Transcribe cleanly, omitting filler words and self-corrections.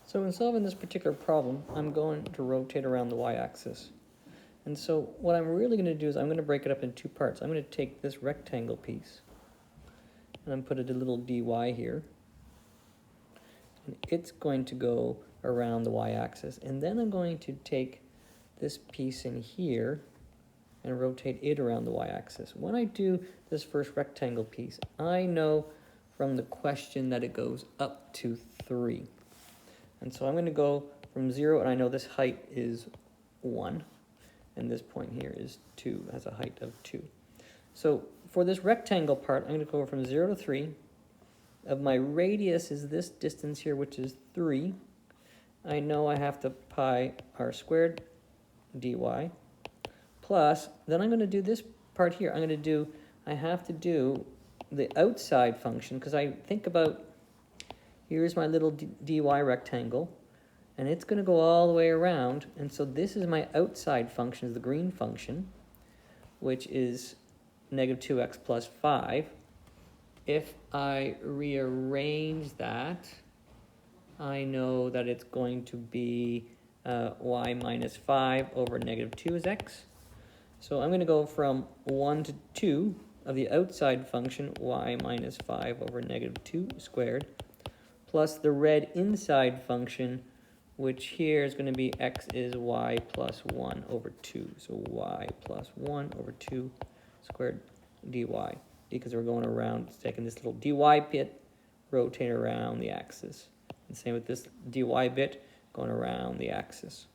So in solving this particular problem, I'm going to rotate around the y-axis. And so what I'm really going to do is I'm going to break it up in two parts. I'm going to take this rectangle piece, and I'm going to put a little dy here. And it's going to go around the y-axis. And then I'm going to take this piece in here and rotate it around the y-axis. When I do this first rectangle piece, I know from the question that it goes up to 3. And so I'm going to go from 0, and I know this height is 1, and this point here is 2, has a height of 2. So for this rectangle part, I'm going to go from 0 to 3. Of my radius is this distance here, which is 3. I know I have to pi r squared dy, plus, then I'm going to do this part here. I have to do the outside function, because I think about, here's my little dy rectangle, and it's going to go all the way around. And so this is my outside function, is the green function, which is negative 2x plus 5. If I rearrange that, I know that it's going to be y minus 5 over negative 2 is x. So I'm going to go from 1 to 2 of the outside function, y minus 5 over negative 2 squared, plus the red inside function, which here is going to be x is y plus 1 over 2. So y plus 1 over 2 squared dy, because we're going around, taking this little dy bit, rotate around the axis. And same with this dy bit, going around the axis.